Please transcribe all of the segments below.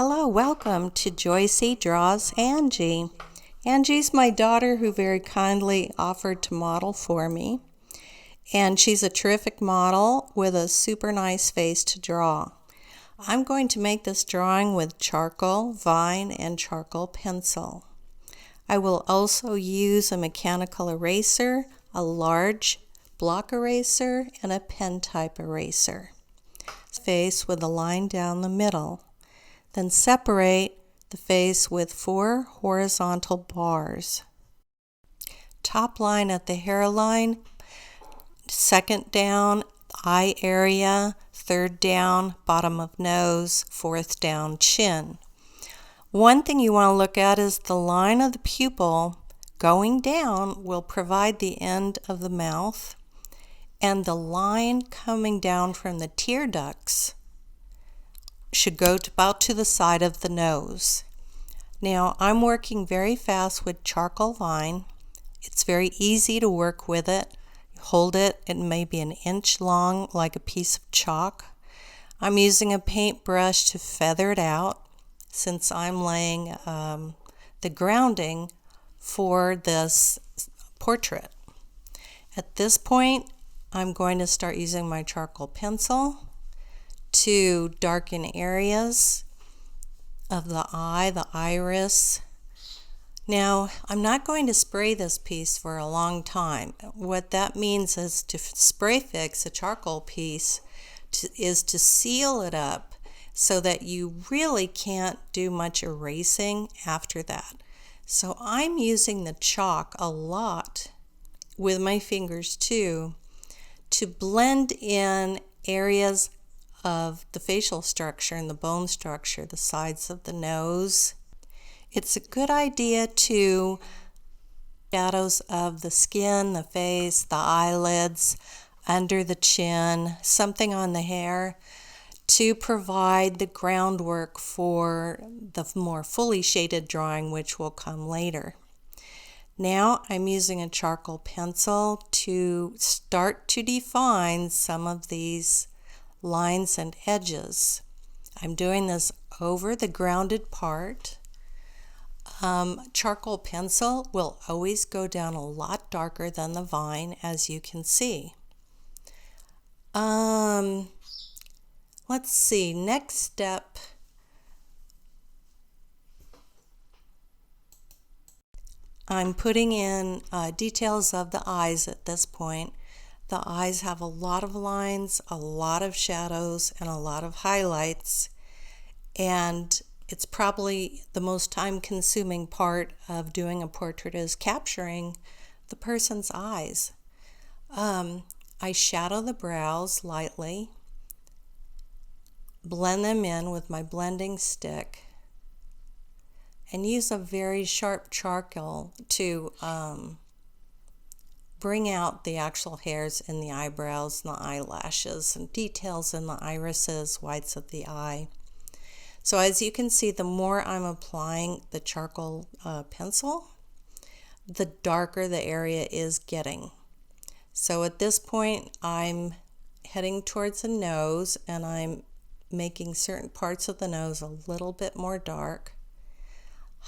Hello, welcome to Joycie Draws Angie. Angie's my daughter who very kindly offered to model for me. And she's a terrific model with a super nice face to draw. I'm going to make this drawing with charcoal, vine, and charcoal pencil. I will also use a mechanical eraser, a large block eraser, and a pen type eraser. Face with a line down the middle. Then separate the face with 4 horizontal bars. Top line at the hairline, second down, eye area, third down, bottom of nose, fourth down, chin. One thing you want to look at is the line of the pupil going down will provide the end of the mouth, and the line coming down from the tear ducts should go about to the side of the nose. Now I'm working very fast with charcoal vine. It's very easy to work with it. Hold it, it may be an inch long like a piece of chalk. I'm using a paintbrush to feather it out since I'm laying the grounding for this portrait. At this point, I'm going to start using my charcoal pencil to darken areas of the eye, the iris. Now, I'm not going to spray this piece for a long time. What that means is to spray fix a charcoal piece is to seal it up so that you really can't do much erasing after that. So I'm using the chalk a lot with my fingers too to blend in areas of the facial structure and the bone structure, the sides of the nose. It's a good idea to shadows of the skin, the face, the eyelids, under the chin, something on the hair to provide the groundwork for the more fully shaded drawing, which will come later. Now I'm using a charcoal pencil to start to define some of these lines and edges. I'm doing this over the grounded part. Charcoal pencil will always go down a lot darker than the vine, as you can see. Let's see, next step. I'm putting in details of the eyes at this point. The eyes have a lot of lines, a lot of shadows, and a lot of highlights. And it's probably the most time-consuming part of doing a portrait is capturing the person's eyes. I shadow the brows lightly, blend them in with my blending stick, and use a very sharp charcoal to bring out the actual hairs in the eyebrows and the eyelashes and details in the irises, whites of the eye. So as you can see, the more I'm applying the charcoal pencil, the darker the area is getting. So at this point, I'm heading towards the nose, and I'm making certain parts of the nose a little bit more dark,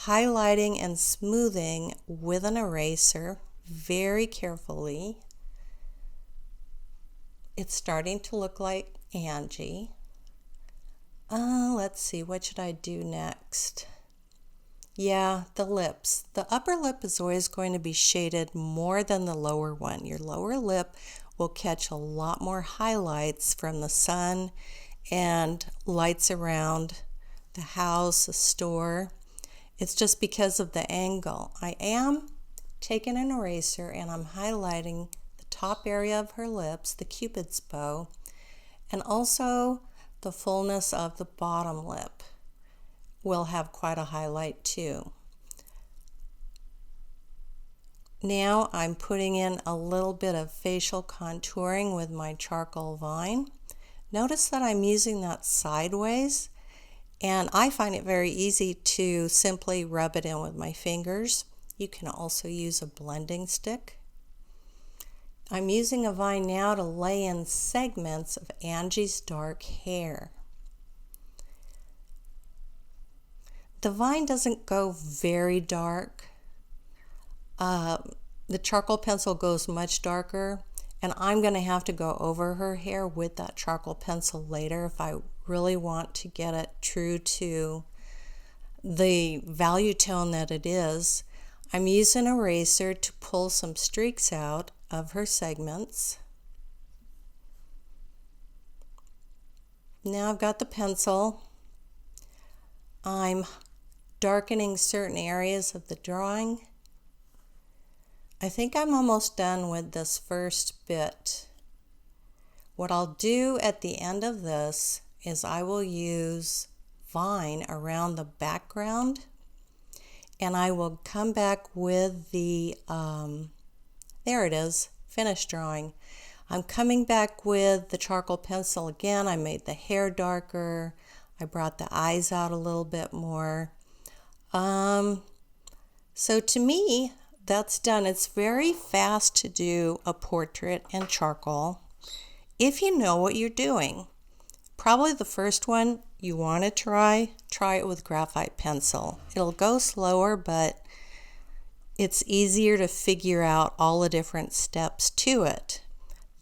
highlighting and smoothing with an eraser very carefully. It's starting to look like Angie. Let's see, what should I do next? Yeah, the lips. The upper lip is always going to be shaded more than the lower one. Your lower lip will catch a lot more highlights from the sun and lights around the house, the store. It's just because of the angle. I am taking an eraser and I'm highlighting the top area of her lips, the Cupid's bow, and also the fullness of the bottom lip will have quite a highlight too. Now I'm putting in a little bit of facial contouring with my charcoal vine. Notice that I'm using that sideways, and I find it very easy to simply rub it in with my fingers. You can also use a blending stick. I'm using a vine now to lay in segments of Angie's dark hair. The vine doesn't go very dark. The charcoal pencil goes much darker, and I'm going to have to go over her hair with that charcoal pencil later if I really want to get it true to the value tone that it is. I'm using an eraser to pull some streaks out of her segments. Now I've got the pencil. I'm darkening certain areas of the drawing. I think I'm almost done with this first bit. What I'll do at the end of this is I will use vine around the background, and I will come back with the, there it is, finished drawing. I'm coming back with the charcoal pencil again. I made the hair darker. I brought the eyes out a little bit more. So to me, that's done. It's very fast to do a portrait in charcoal if you know what you're doing. Probably the first one you want to try it with graphite pencil. It'll go slower, but it's easier to figure out all the different steps to it.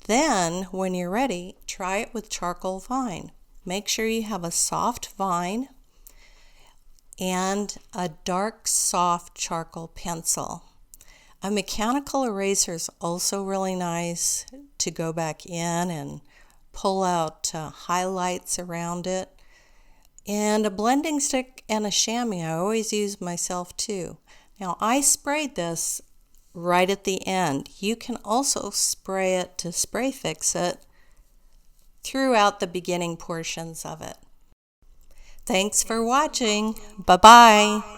Then, when you're ready, try it with charcoal vine. Make sure you have a soft vine and a dark, soft charcoal pencil. A mechanical eraser is also really nice to go back in and pull out highlights around it. And a blending stick and a chamois I always use myself too. Now I sprayed this right at the end. You can also spray it to spray fix it throughout the beginning portions of it. Thanks for watching. Bye-bye.